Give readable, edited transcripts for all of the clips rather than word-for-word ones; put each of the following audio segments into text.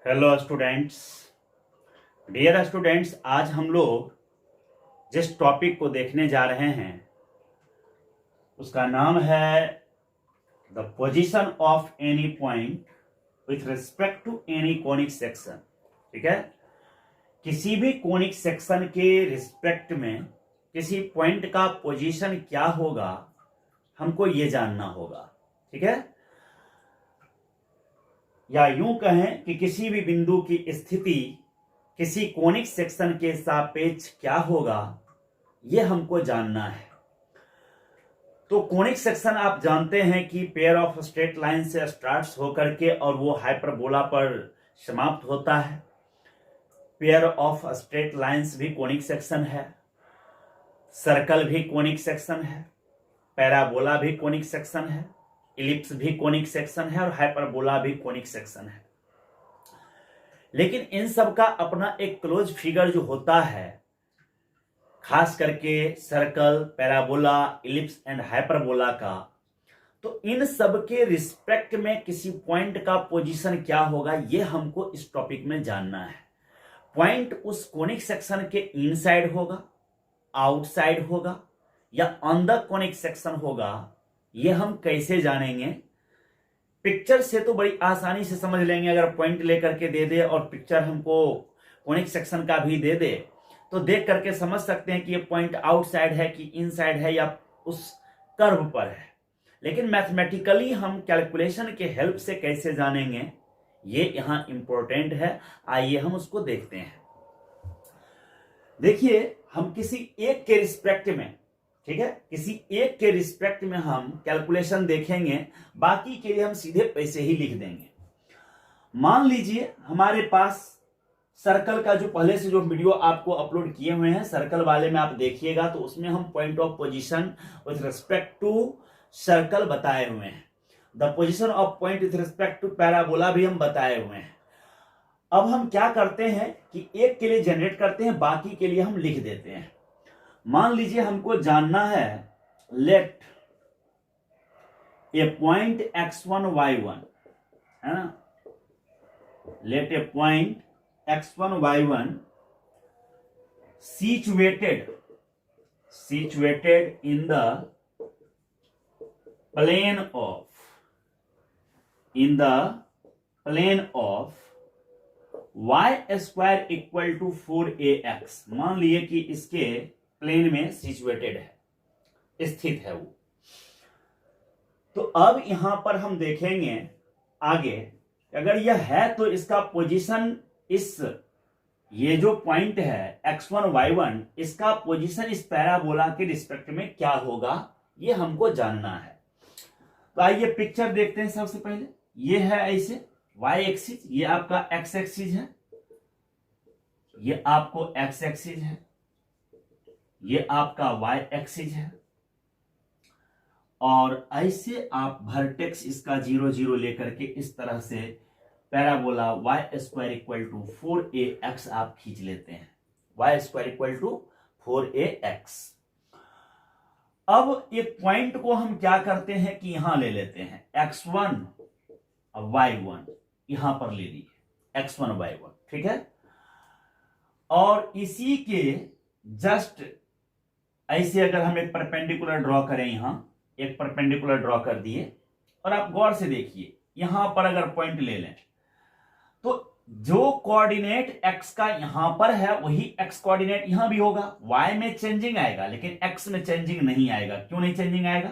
Hello students. Dear students, आज हम लोग जिस टॉपिक को देखने जा रहे हैं उसका नाम है the position of any point with respect to any conic section. ठीक है, किसी भी कोनिक सेक्शन के रिस्पेक्ट में किसी पॉइंट का पोजीशन क्या होगा हमको ये जानना होगा। ठीक है, या यूं कहें कि किसी भी बिंदु की स्थिति किसी कोनिक सेक्शन के सापेक्ष क्या होगा यह हमको जानना है। तो कोनिक सेक्शन आप जानते हैं कि पेयर ऑफ स्ट्रेट लाइन से स्टार्ट होकर के और वो हाइपरबोला पर समाप्त होता है। पेयर ऑफ स्ट्रेट लाइंस भी कोनिक सेक्शन है, सर्कल भी कोनिक सेक्शन है, पैराबोला भी कोनिक सेक्शन है, इलिप्स भी कोनिक सेक्शन है और हाइपरबोला भी कोनिक सेक्शन है। लेकिन इन सब का अपना एक क्लोज फिगर जो होता है, खास करके circle, parabola, ellipse and hyperbola का, तो इन सब के रिस्पेक्ट में किसी पॉइंट का पोजीशन क्या होगा ये हमको इस टॉपिक में जानना है। पॉइंट उस कोनिक सेक्शन के इनसाइड होगा, आउटसाइड होगा या ऑन द कोनिक सेक्शन होगा, ये हम कैसे जानेंगे? पिक्चर से तो बड़ी आसानी से समझ लेंगे। अगर पॉइंट लेकर के दे दे और पिक्चर हमको कोनिक सेक्शन का भी दे दे तो देख करके समझ सकते हैं कि ये पॉइंट आउटसाइड है कि इनसाइड है या उस कर्व पर है। लेकिन मैथमेटिकली हम कैलकुलेशन के हेल्प से कैसे जानेंगे ये यहां इंपॉर्टेंट है। आइए हम उसको देखते हैं। देखिए, हम किसी एक के रिस्पेक्ट में, ठीक है, किसी एक के रिस्पेक्ट में हम कैलकुलेशन देखेंगे, बाकी के लिए हम सीधे पैसे ही लिख देंगे। मान लीजिए हमारे पास सर्कल का जो पहले से जो वीडियो आपको अपलोड किए हुए हैं, सर्कल वाले में आप देखिएगा तो उसमें हम point of position with respect to circle बताए हुए हैं। The position of point with respect to parabola भी हम बताए हुए हैं। अब हम क्या करते हैं कि एक के लिए जनरेट करते हैं, बाकी के लिए हम लिख देते हैं। मान लीजिए हमको जानना है, लेट ए पॉइंट x1 y1, है ना, late A point x1 y1 situated in the plane of y square equal to 4ax। मान लिए कि इसके प्लेन में सिचुएटेड है, स्थित है वो। तो अब यहां पर हम देखेंगे आगे, अगर यह है तो इसका पोजीशन ये जो पॉइंट है x1 y1, इसका पोजीशन इस पैराबोला के रिस्पेक्ट में क्या होगा ये हमको जानना है। तो आइए पिक्चर देखते हैं। सबसे पहले ये है ऐसे y एक्सिस, ये आपका x एक्सिस है, ये आपको x एक्सिस है, ये आपका y एक्सिस है, और ऐसे आप वर्टेक्स इसका 0 0 लेकर के इस तरह से parabola y square equal to 4ax आप खींच लेते हैं। y square equal to 4ax। अब एक पॉइंट को हम क्या करते हैं कि यहां ले लेते हैं x1 y1, यहां पर ले लीजिए x1 y1, ठीक है। और इसी के जस्ट ऐसे अगर हम एक परपेंडिकुलर ड्रॉ करें, यहां एक परपेंडिकुलर ड्रॉ कर दिए, और आप गौर से देखिए यहां पर अगर पॉइंट ले लें तो जो कोऑर्डिनेट x का यहां पर है वही x कोऑर्डिनेट यहां भी होगा। y में चेंजिंग आएगा लेकिन x में चेंजिंग नहीं आएगा। क्यों नहीं चेंजिंग आएगा?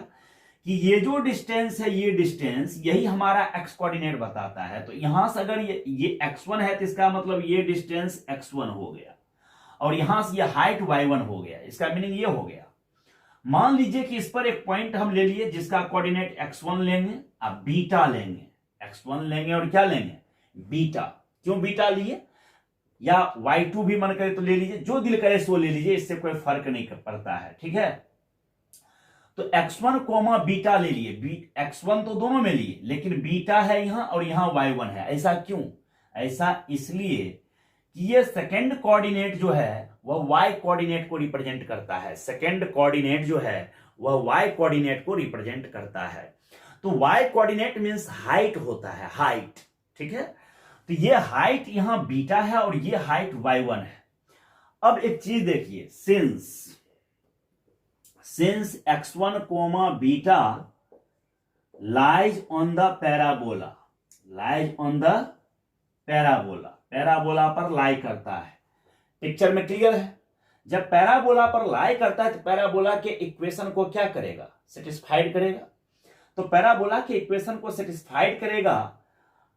कि ये जो डिस्टेंस है, ये डिस्टेंस यही हमारा x कोऑर्डिनेट बताता है। तो यहां से अगर ये x1 है तो इसका मतलब ये डिस्टेंस x1 हो गया, और यहां से ये हाइट y1 हो गया। इसका मीनिंग ये हो गया। मान लीजिए कि इस पर एक पॉइंट हम ले लिए जिसका कोऑर्डिनेट x1 लेंगे, अब बीटा लेंगे, x1 लेंगे और क्या लेंगे, बीटा। क्यों बीटा लिए? या y2 भी मन करे तो ले लीजिए, जो दिल करे सो ले लीजिए, इससे कोई फर्क नहीं पड़ता है, ठीक है। तो x1 कोमा बीटा ले लिए, x1 तो दोनों में लिए लेकिन बीटा है यहां और यहां y1 है। ऐसा क्यों? ऐसा इसलिए कि ये सेकेंड कोऑर्डिनेट जो है वह y कोऑर्डिनेट को रिप्रेजेंट करता है। सेकेंड कोऑर्डिनेट जो है वह y कोऑर्डिनेट को रिप्रेजेंट करता है। तो y कोऑर्डिनेट मींस हाइट होता है, हाइट, ठीक है। तो ये हाइट यहां बीटा है और ये हाइट y1 है। अब एक चीज देखिए, since x1 comma beta lies on the parabola, parabola पर लाई करता है। पिक्चर में क्लियर है? जब पैराबोला पर लाई करता है तो पैराबोला के इक्वेशन को क्या करेगा? सेटिस्फाइड करेगा। तो पैराबोला के इक्वेशन को सेटिस्फाइड करेगा।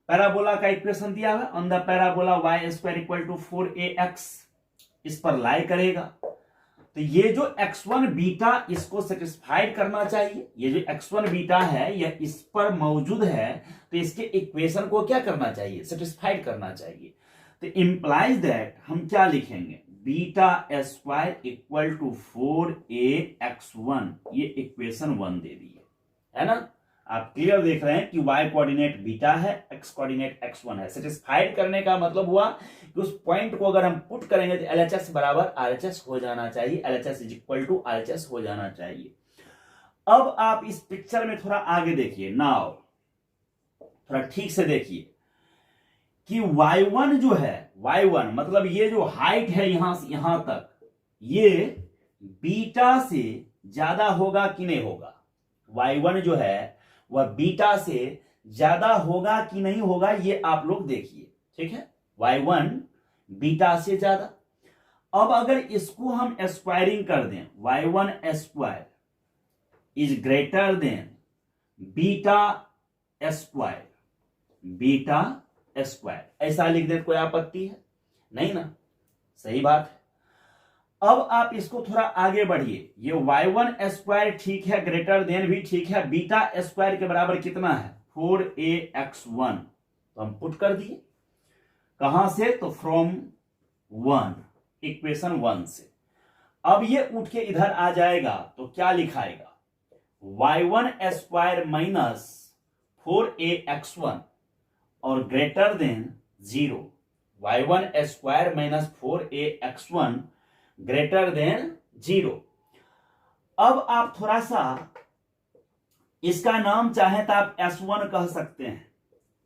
पैराबोला का इक्वेशन दिया है, on the parabola y square equal to 4ax, इस पर लाई करेगा। तो ये जो x1 बीटा इसको सेटिस्फाइड करना चाहिए। ये जो x1 बीटा है यह इस पर मौजूद है, तो इसके इक्वेशन को क्या करना चाहिए? सेटिस्फाइड करना चाहिए। तो इंप्लाइज दैट हम क्या लिखेंगे? Beta square equal to 4ax1, ये इक्वेशन 1 दे दी है ना। आप क्लियर देख रहे हैं कि y कोऑर्डिनेट बीटा है, x कोऑर्डिनेट x1 है। सेटिस्फाइड करने का मतलब हुआ कि उस पॉइंट को अगर हम पुट करेंगे तो LHS बराबर RHS हो जाना चाहिए, LHS is equal to RHS हो जाना चाहिए। अब आप इस पिक्चर में थोड़ा आगे देखिए, नाउ थोड़ा ठीक से देखिए कि y1 जो है, y1 मतलब ये जो हाइट है यहां से यहां तक, ये बीटा से ज्यादा होगा कि नहीं होगा? y1 जो है वह बीटा से ज्यादा होगा कि नहीं होगा, ये आप लोग देखिए। ठीक है, y1 बीटा से ज्यादा। अब अगर इसको हम स्क्वायरिंग कर दें, y1 square is greater than beta square, ऐसा लिख दे, कोई आपत्ति है? नहीं ना, सही बात है। अब आप इसको थोड़ा आगे बढ़िए, ये y1 स्क्वायर ठीक है, ग्रेटर देन भी ठीक है, बीटा स्क्वायर के बराबर कितना है? 4ax1। तो हम पुट कर दिए, कहां से? तो फ्रॉम 1, इक्वेशन 1 से। अब ये उठ के इधर आ जाएगा तो क्या लिखाएगा? y1 स्क्वायर माइनस 4ax1 और greater than 0। y1 square minus 4ax1 greater than 0। अब आप थोड़ा सा इसका नाम चाहे तो आप S1 कह सकते हैं।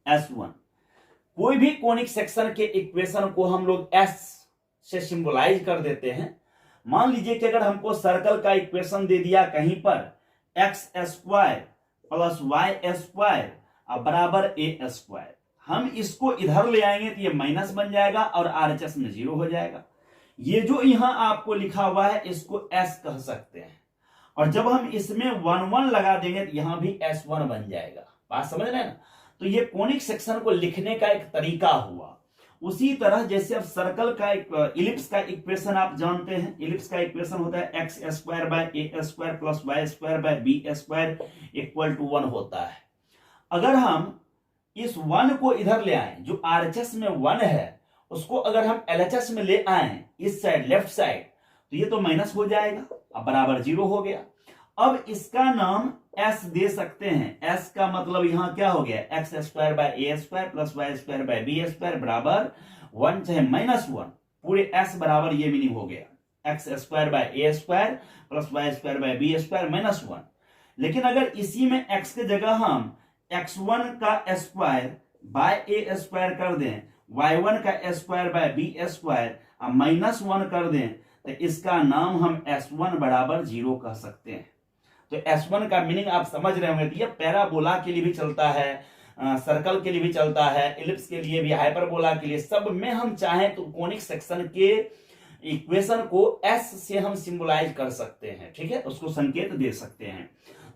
S1 कोई भी कोनिक सेक्शन के इक्वेशन को हम लोग S से सिंबलाइज कर देते हैं। मान लीजिए कि अगर हमको सर्कल का इक्वेशन दे दिया कहीं पर x square plus y square बराबर a स्क्वायर, हम इसको इधर ले आएंगे तो ये माइनस बन जाएगा और RHS में 0 हो जाएगा। ये जो यहां आपको लिखा हुआ है इसको S कह सकते हैं, और जब हम इसमें 1 1 लगा देंगे तो यहां भी S1 बन जाएगा। बात समझ रहे हैं ना? तो ये कोनिक सेक्शन को लिखने का एक तरीका हुआ। उसी तरह जैसे अब सर्कल का इलिप्स का इक्वेशन आप जानते हैं, इलिप्स का इक्वेशन होता है x square by a square plus y square by b square equal to 1 होता है। अगर हम इस 1 को इधर ले आए, जो RHS में 1 है उसको अगर हम LHS में ले आए इस साइड लेफ्ट साइड, तो ये तो माइनस हो जाएगा, अब बराबर 0 हो गया। अब इसका नाम S दे सकते हैं। S का मतलब यहां क्या हो गया? x square by a square plus y square by b square बराबर 1 चाहे -1, पूरे S बराबर ये मीनिंग हो गया, x square by a square plus y square by b square -1। लेकिन अगर इसी में x के जगह हम x1 का स्क्वायर बाय a स्क्वायर कर दें, y1 का स्क्वायर बाय b स्क्वायर -1 कर दें, तो इसका नाम हम S1 बराबर 0 कह सकते हैं। तो S1 का मीनिंग आप समझ रहे होंगे। ये पैराबोला के लिए भी चलता है, सर्कल के लिए भी चलता है, इलिप्स के लिए भी, हाइपरबोला के लिए, सब में हम चाहें तो कोनिक सेक्शन के इक्वेशन को S से हम सिंबलाइज कर सकते हैं। ठीक है, उसको संकेत दे सकते हैं।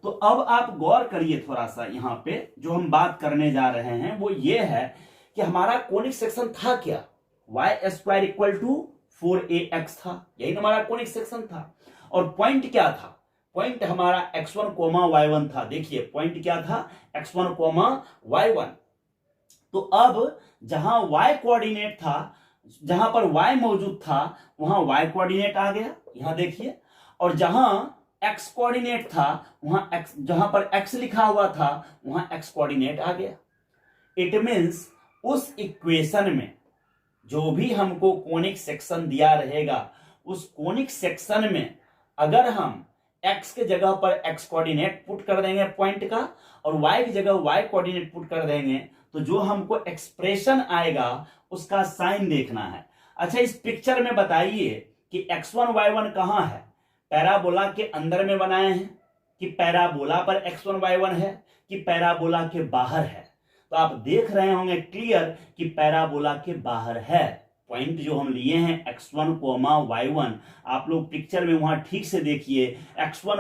तो अब आप गौर करिए थोड़ा सा, यहाँ पे जो हम बात करने जा रहे हैं वो ये है कि हमारा कोनिक सेक्शन था क्या? y square equal to 4ax था, यही हमारा कोनिक सेक्शन था। और पॉइंट क्या था? पॉइंट हमारा x1 कोमा y1 था। देखिए पॉइंट क्या था? x1 comma y1। तो अब जहां y कोऑर्डिनेट था, जहां पर y मौजूद था वहां y कोऑर्डिनेट आ गया, यहां देखिए। और जहां x कोऑर्डिनेट था वहां x, जहां पर x लिखा हुआ था वहां x कोऑर्डिनेट आ गया। इट मींस उस इक्वेशन में जो भी हमको कोनिक सेक्शन दिया रहेगा, उस कोनिक सेक्शन में अगर हम x के जगह पर x कोऑर्डिनेट पुट कर देंगे पॉइंट का, और y की जगह y कोऑर्डिनेट पुट कर देंगे, तो जो हमको एक्सप्रेशन आएगा उसका साइन देखना है। अच्छा, इस पिक्चर में बताइए कि x1 y1 कहां है? पैराबोला के अंदर में बनाए हैं कि पैराबोला पर x1 y1 है कि पैराबोला के बाहर है? तो आप देख रहे होंगे क्लियर कि पैराबोला के बाहर है। पॉइंट जो हम लिए हैं x1 y1, आप लोग पिक्चर में वहां ठीक से देखिए, x1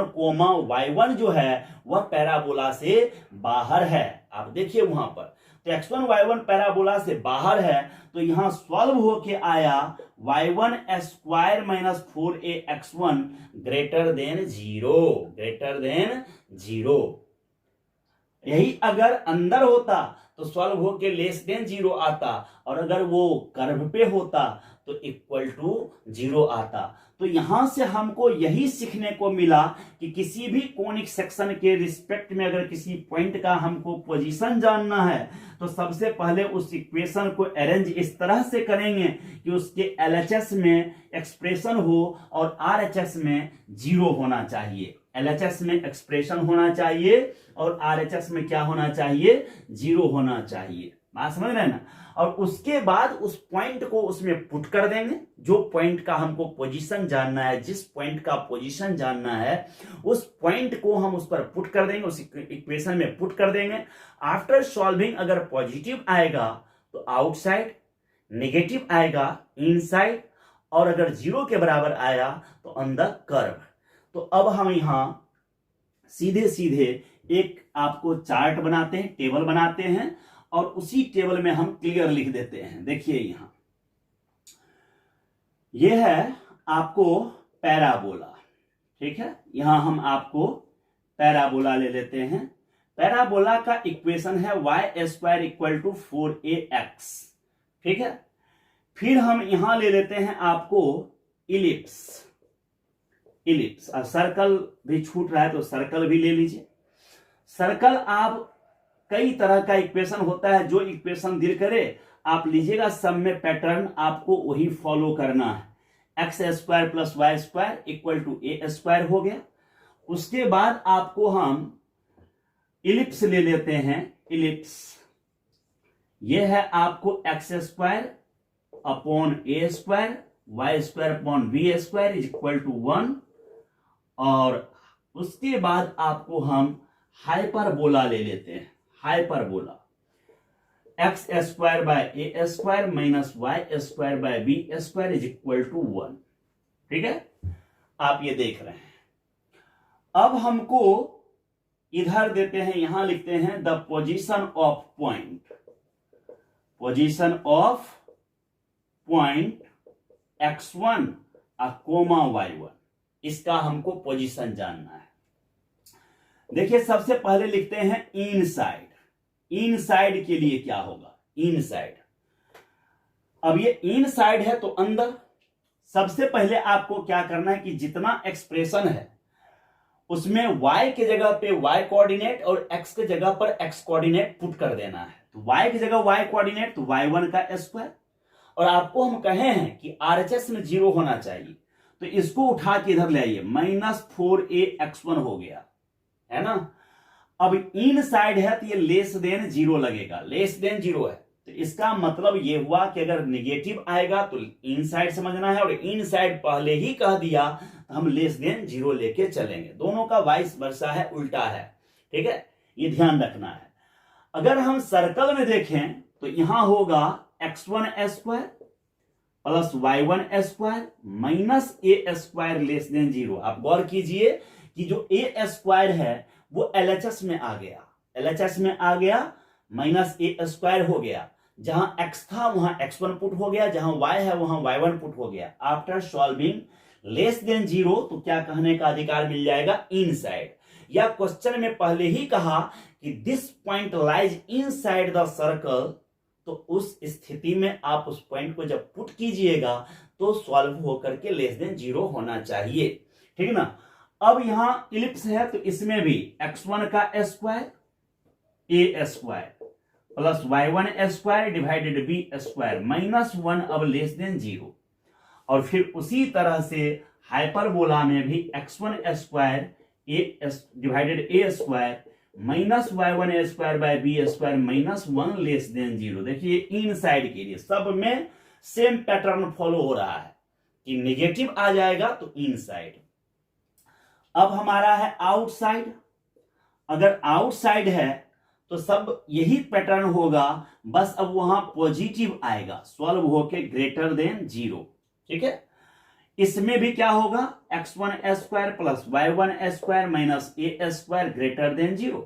y1 जो है वह पैराबोला से बाहर है। आप देखिए वहां पर, तो x1 y1 पैराबोला से बाहर है, तो यहां सॉल्व होके आया y1 square minus 4ax1 greater than 0। यही अगर अंदर होता तो सॉल्व होके लेस देन 0 आता, और अगर वो कर्व पे होता तो इक्वल टू 0 आता। तो यहां से हमको यही सीखने को मिला कि किसी भी कोनिक सेक्शन के रिस्पेक्ट में अगर किसी पॉइंट का हमको पोजीशन जानना है तो सबसे पहले उस इक्वेशन को अरेंज इस तरह से करेंगे कि उसके LHS में एक्सप्रेशन हो और RHS में 0 होना चाहिए। LHS में एक्सप्रेशन होना चाहिए और RHS में क्या होना चाहिए? 0 होना चाहिए। बात समझ रहे हैं ना? और उसके बाद उस पॉइंट को उसमें पुट कर देंगे, जो पॉइंट का हमको पोजीशन जानना है, जिस पॉइंट का पोजीशन जानना है उस पॉइंट को हम उस पर पुट कर देंगे, उस इक्वेशन में पुट कर देंगे। आफ्टर सॉल्विंग अगर पॉजिटिव आएगा तो आउटसाइड, नेगेटिव आएगा इनसाइड, और अगर 0 के बराबर आया तो ऑन द कर्व। तो अब हम यहां सीधे सीधे एक आपको चार्ट बनाते हैं, टेबल बनाते हैं, और उसी टेबल में हम क्लियर लिख देते हैं। देखिए यहां यह है आपको पैराबोला, ठीक है। यहां हम आपको पैराबोला ले लेते हैं। पैराबोला का इक्वेशन है y square equal to 4ax, ठीक है। फिर हम यहां ले लेते हैं आपको इलिप्स। अब सर्कल भी छूट रहा है तो सर्कल भी ले लीजिए। सर्कल आप कई तरह का इक्वेशन होता है, जो इक्वेशन दिल करे आप लीजिएगा, सब में पैटर्न आपको वही फॉलो करना है। X square plus Y square equal to A square हो गया। उसके बाद आपको हम इलिप्स ले लेते हैं। इलिप्स यह है आपको X square upon A square Y square upon B square is equal to 1, और उसके बाद आपको हम हाइपरबोला ले लेते हैं। Hyperbola X square by A square minus Y square by B square is equal to 1, ठीक है। आप ये देख रहे हैं। अब हमको इधर देते हैं, यहां लिखते हैं the position of point. Position of point x1 comma y1, इसका हमको पोजीशन जानना है। देखिए सबसे पहले लिखते हैं इनसाइड। इनसाइड के लिए क्या होगा? इनसाइड, अब ये इनसाइड है तो अंदर। सबसे पहले आपको क्या करना है कि जितना एक्सप्रेशन है उसमें y के जगह पे y कोऑर्डिनेट और x के जगह पर x कोऑर्डिनेट पुट कर देना है। तो y की जगह y कोऑर्डिनेट तो y1 का स्क्वायर, और आपको हम कहे हैं कि RHS में 0 होना चाहिए, तो इसको उठा के इधर ले आइए, माइनस 4ax1 हो गया, है ना। अब इन साइड है तो ये लेस देन 0 लगेगा, लेस देन 0 है, तो इसका मतलब ये हुआ कि अगर नेगेटिव आएगा तो इन साइड समझना है, और इन साइड पहले ही कह दिया तो हम लेस देन 0 लेके चलेंगे। दोनों का वाइस वर्सा है, उल्टा है, ठीक है, ये ध्यान रखना है। अगर हम सर्कल में देखें तो यहां होगा x1 square plus y1 square minus A square less than 0। आप गौर कीजिए कि जो ए स्क्वायर है वो LHS में आ गया, LHS में आ गया, माइनस ए स्क्वायर हो गया। जहां x था वहां x1 पुट हो गया, जहां y है वहां y1 पुट हो गया। आफ्टर सॉल्विंग लेस देन 0 तो क्या कहने का अधिकार मिल जाएगा? इनसाइड। या क्वेश्चन में पहले ही कहा कि this point lies inside the circle, तो उस स्थिति में आप उस पॉइंट को जब पुट कीजिएगा तो सॉल्व होकर के लेस देन 0 होना चाहिए, ठीक है ना। अब यहां इलिप्स है तो इसमें भी x1 का square A square plus y1 square divided B square minus 1, अब लेस देन 0। और फिर उसी तरह से हाइपरबोला में भी x1 square A divided A square minus y1 a² by b² minus 1 less than 0। देखिए इन साइड के लिए सब में सेम पैटर्न फॉलो हो रहा है कि नेगेटिव आ जाएगा तो इन साइड। अब हमारा है आउटसाइड, अगर आउटसाइड है तो सब यही पैटर्न होगा, बस अब वहां पॉजिटिव आएगा सॉल्व होके ग्रेटर देन 0। ठीक है, इसमें भी क्या होगा, x1 a² plus y1 a² minus a² greater than 0।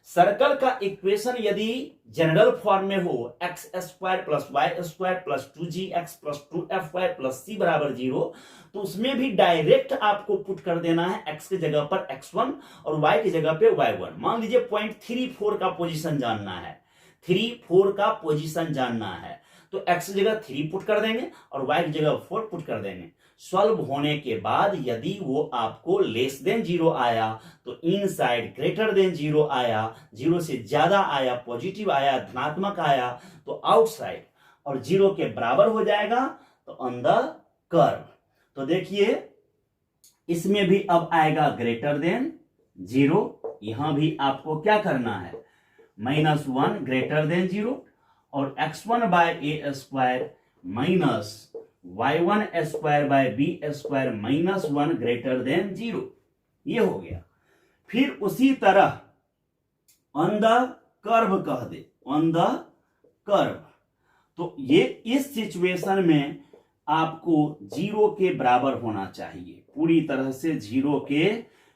Circle का इक्वेशन यदि जनरल फॉर्म में हो x² plus y² plus 2gx plus 2fy plus c बराबर 0, तो उसमें भी डायरेक्ट आपको पुट कर देना है x की जगह पर x1 और y की जगह पे y1। मान लीजिए पॉइंट 3 4 का पोजीशन जानना है, 3 4 का पोजीशन जानना है, तो x की जगह 3 पुट कर देंगे और y की जगह 4 पुट कर देंगे। सॉल्व होने के बाद यदि वो आपको लेस देन 0 आया तो इन साइड ग्रेटर देन 0 आया, 0 से ज्यादा आया, पॉजिटिव आया, धनात्मक आया तो आउटसाइड, और 0 के बराबर हो जाएगा तो ऑन द कर्व। तो देखिए इसमें भी अब आएगा ग्रेटर देन 0, यहां भी आपको क्या करना है, -1 ग्रेटर देन 0 और x1 by a² minus y1 a² by b² minus 1 greater than 0, ये हो गया। फिर उसी तरह ऑन द कर्व कह दे, ऑन द कर्व, तो ये इस सिचुएशन में आपको 0 के बराबर होना चाहिए, पूरी तरह से 0 के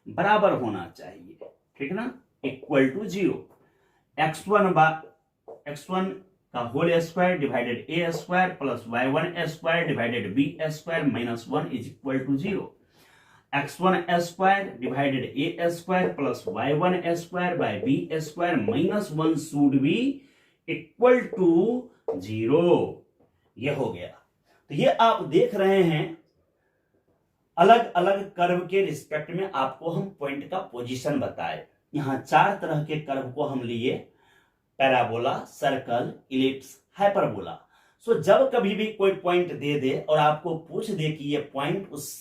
बराबर होना चाहिए, ठीक ना, इक्वल टू 0। x1 का whole square divided a² plus y1 a² divided b² minus 1 is equal to 0। x1 a² divided a² plus y1 a² by b² minus 1 should be equal to 0। ये हो गया। तो ये आप देख रहे हैं अलग अलग कर्व के रिस्पेक्ट में आपको हम पॉइंट का पोजीशन बताए। यहां 4 तरह के कर्व को हम लिए, पैराबोला, सर्कल, इलिप्स, हाइपरबोला। सो जब कभी भी कोई पॉइंट दे दे और आपको पूछ दे कि ये पॉइंट उस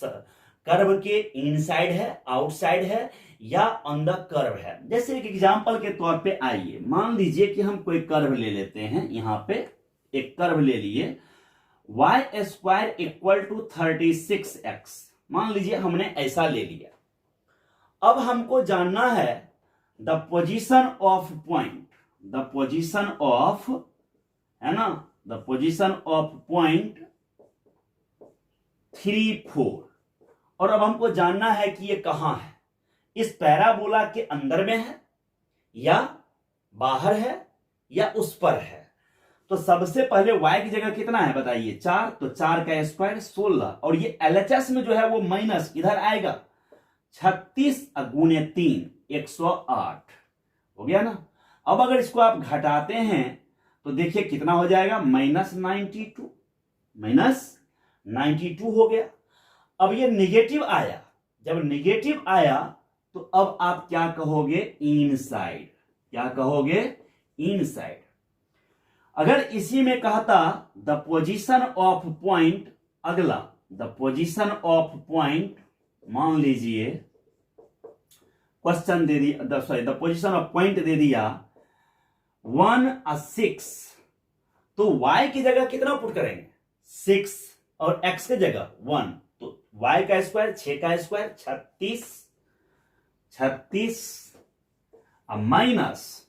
कर्व के इनसाइड है, आउटसाइड है या ऑन द कर्व है, जैसे एक एग्जांपल के तौर पे आइए मान लीजिए कि हम कोई कर्व ले लेते हैं, यहां पे एक कर्व ले लिए y² इक्वल टू 36x, मान लीजिए हमने ऐसा ले लिया। अब हमको जानना है the position of point, the position of, है ना, द पोजीशन ऑफ पॉइंट 3 4, और अब हमको जानना है कि ये कहां है, इस पैराबोला के अंदर में है या बाहर है या उस पर है। तो सबसे पहले y की जगह कितना है बताइए, 4, तो 4 का स्क्वायर 16, और ये LHS में जो है वो माइनस इधर आएगा, 36 गुने 3 108 हो गया ना। अब अगर इसको आप घटाते हैं तो देखिए कितना हो जाएगा, -92, -92 हो गया। अब ये निगेटिव आया, जब निगेटिव आया तो अब आप क्या कहोगे, इनसाइड, क्या कहोगे, इनसाइड। अगर इसी में कहता द पोजीशन ऑफ पॉइंट, अगला द पोजीशन ऑफ पॉइंट, मान लीजिए क्वेश्चन दे दिया, sorry the position of point दे दिया 1 और 6, तो y की जगह कितना पुट करेंगे, 6, और x की जगह 1, तो y का स्क्वायर 6 का स्क्वायर 36 माइनस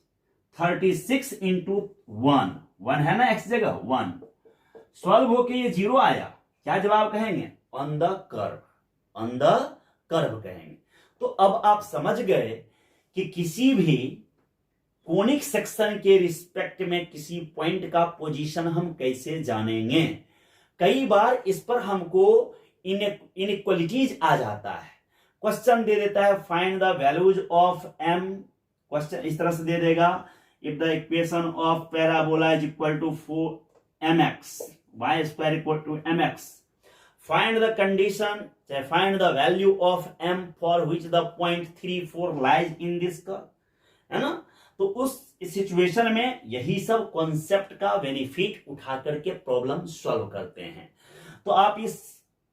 36 इंटू 1 है ना, x जगह 1, सॉल्व होके ये 0 आया, क्या जवाब कहेंगे, on the curve, on the curve कहेंगे। तो अब आप समझ गए कि किसी भी कोनिक सेक्शन के रिस्पेक्ट में किसी पॉइंट का पोजीशन हम कैसे जानेंगे। कई बार इस पर हमको इनइक्वालिटीज आ जाता है, क्वेश्चन दे देता है find the values of m, question इस तरह से दे देगा, if the equation of parabola is equal to 4mx, y² equal to mx, find the condition, find the value of m for which the point 3 4 lies in this curve, है ना। तो उस situation में यही सब कॉन्सेप्ट का benefit उठा करके प्रॉब्लम सॉल्व करते हैं। तो आप इस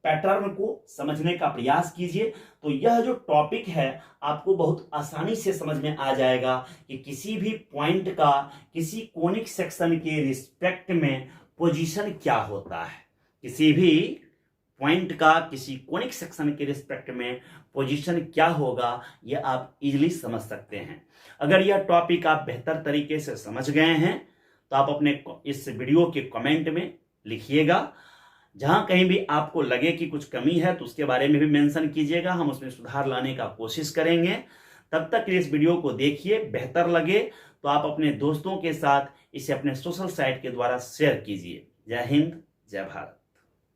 पैटर्न को समझने का प्रयास कीजिए, तो यह जो टॉपिक है आपको बहुत आसानी से समझ में आ जाएगा कि किसी भी पॉइंट का किसी कोनिक सेक्शन के रिस्पेक्ट में पोजीशन क्या होता है। किसी भी पॉइंट का किसी कोनिक सेक्शन के रिस्पेक्ट में पोजीशन क्या होगा, यह आप इजीली समझ सकते हैं। अगर यह टॉपिक आप बेहतर तरीके से समझ गए हैं तो आप अपने इस वीडियो के कमेंट में लिखिएगा। जहां कहीं भी आपको लगे कि कुछ कमी है तो उसके बारे में भी मेंशन कीजिएगा, हम उसमें सुधार लाने का कोशिश करेंगे। तब तक इस वीडियो को देखिए, बेहतर लगे तो आप अपने दोस्तों के साथ इसे अपने सोशल साइट के द्वारा शेयर कीजिए। जय हिंद, जय भारत।